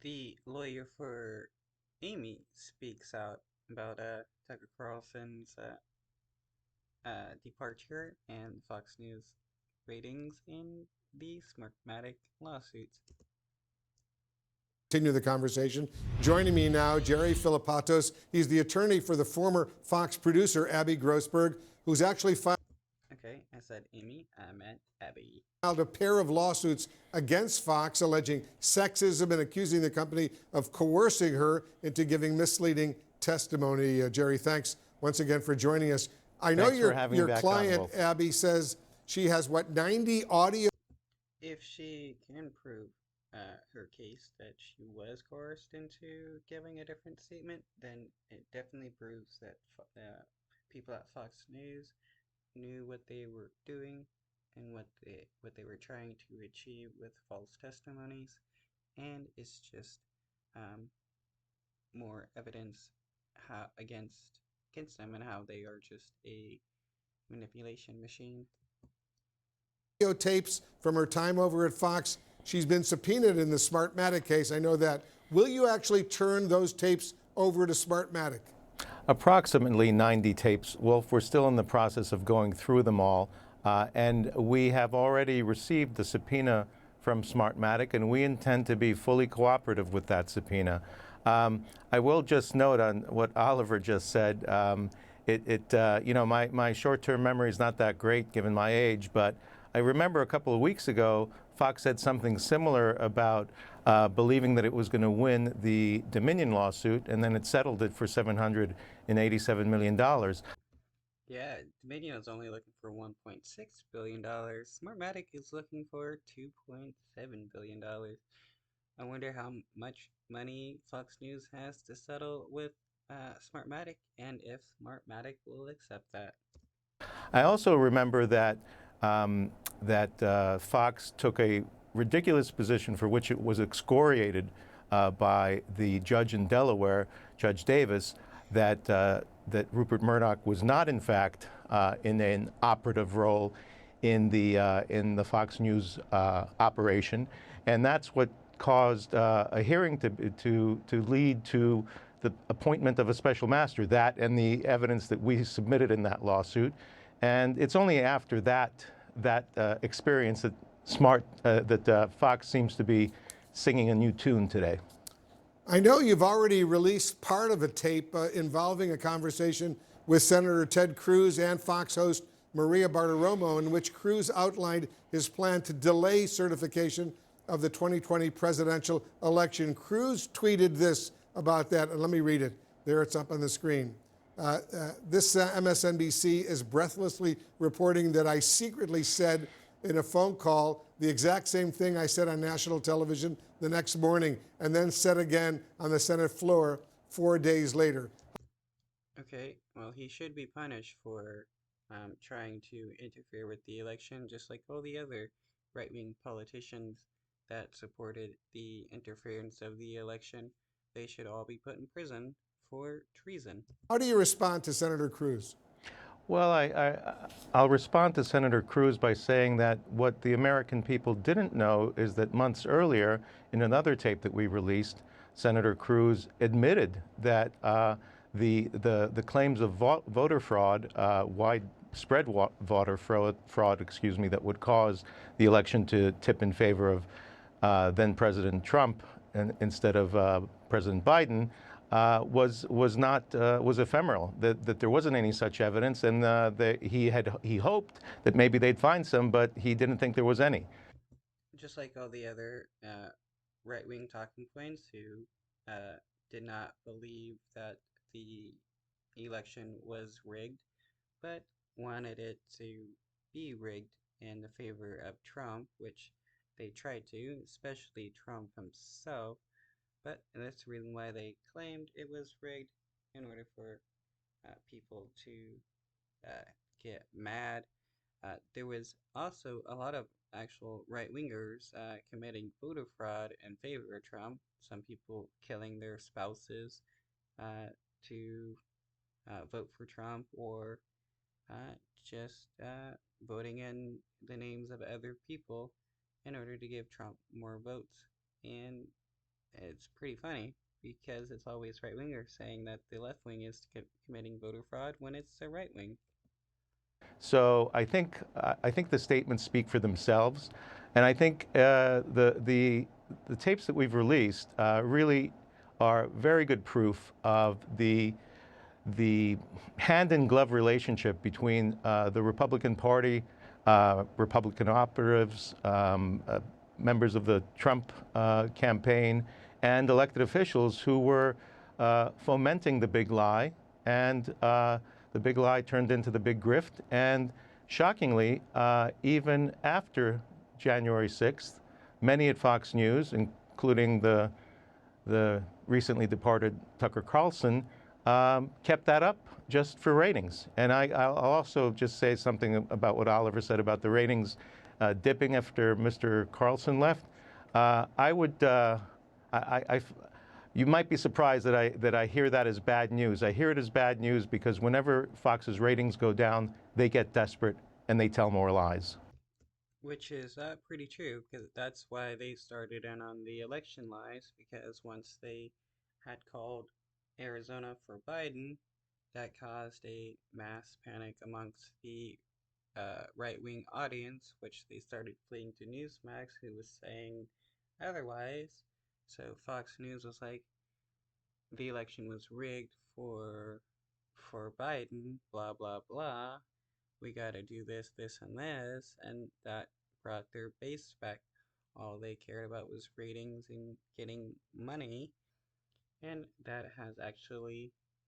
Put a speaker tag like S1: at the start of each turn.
S1: The lawyer for Amy speaks out about Tucker Carlson's departure and Fox News ratings in the Smartmatic lawsuits.
S2: Continue the conversation. Joining me now, Jerry Filipatos. He's the attorney for the former Fox producer, Abby Grossberg, who's actually filed
S1: Okay, I said Amy, I meant Abby.
S2: a pair of lawsuits against Fox alleging sexism and accusing the company of coercing her into giving misleading testimony. Jerry, thanks once again for joining us. I know your client, Abby, says she has, 90 audio?
S1: If she can prove her case that she was coerced into giving a different statement, then it definitely proves that people at Fox News knew what they were doing and what they were trying to achieve with false testimonies, and it's just um, more evidence how against them and how they are just a manipulation machine.
S2: Tapes from her time over at Fox. She's been subpoenaed in the Smartmatic case. I know that. Will you actually turn those tapes over to Smartmatic?
S3: Approximately 90 tapes. Wolf, we're still in the process of going through them all. And we have already received the subpoena from Smartmatic, and we intend to be fully cooperative with that subpoena. I will just note on what Oliver just said. My short-term memory is not that great given my age, but I remember a couple of weeks ago, Fox said something similar about believing that it was going to win the Dominion lawsuit, and then it settled it for $787 million.
S1: Yeah, Dominion is only looking for $1.6 billion. Smartmatic is looking for $2.7 billion. I wonder how much money Fox News has to settle with Smartmatic, and if Smartmatic will accept that.
S3: I also remember that Fox took a ridiculous position for which it was excoriated by the judge in Delaware, Judge Davis, that Rupert Murdoch was not, in fact, in an operative role in the Fox News operation, and that's what caused a hearing to lead to the appointment of a special master. That and the evidence that we submitted in that lawsuit, and it's only after that experience that Fox seems to be singing a new tune today.
S2: I know you've already released part of a tape involving a conversation with Senator Ted Cruz and Fox host Maria Bartiromo, in which Cruz outlined his plan to delay certification of the 2020 presidential election. Cruz tweeted this about that, and let me read it. There, it's up on the screen. This MSNBC is breathlessly reporting that I secretly said in a phone call the exact same thing I said on national television the next morning, and then said again on the Senate floor 4 days later.
S1: Okay, well, he should be punished for trying to interfere with the election, just like all the other right-wing politicians that supported the interference of the election. They should all be put in prison for treason.
S2: How do you respond to Senator Cruz?
S3: Well, I'll respond to Senator Cruz by saying that what the American people didn't know is that months earlier, in another tape that we released, Senator Cruz admitted that the claims of voter fraud, widespread voter fraud, that would cause the election to tip in favor of then President Trump instead of President Biden, was ephemeral. That there wasn't any such evidence, and he hoped that maybe they'd find some, but he didn't think there was any.
S1: Just like all the other right-wing talking points who did not believe that the election was rigged, but wanted it to be rigged in the favor of Trump, which they tried to, especially Trump himself. But that's the reason why they claimed it was rigged, in order for people to get mad. There was also a lot of actual right-wingers committing voter fraud in favor of Trump. Some people killing their spouses to vote for Trump, or just voting in the names of other people in order to give Trump more votes. And it's pretty funny because it's always right wingers saying that the left wing is committing voter fraud when it's the right wing.
S3: So I think the statements speak for themselves, and I think the tapes that we've released really are very good proof of the hand in glove relationship between the Republican Party, Republican operatives, members of the Trump campaign, and elected officials who were fomenting the big lie, and the big lie turned into the big grift. And shockingly, even after January 6th, many at Fox News, including the recently departed Tucker Carlson, kept that up just for ratings. And I'll also just say something about what Oliver said about the ratings dipping after Mr. Carlson left. I would, you might be surprised that I hear that as bad news. I hear it as bad news because whenever Fox's ratings go down, they get desperate and they tell more lies.
S1: Which is pretty true, because that's why they started in on the election lies, because once they had called Arizona for Biden, that caused a mass panic amongst the right wing audience, which they started fleeing to Newsmax, who was saying otherwise. So Fox News was like, the election was rigged for Biden, blah blah blah. We gotta do this, this, and this, and that brought their base back. All they cared about was ratings and getting money, and that has actually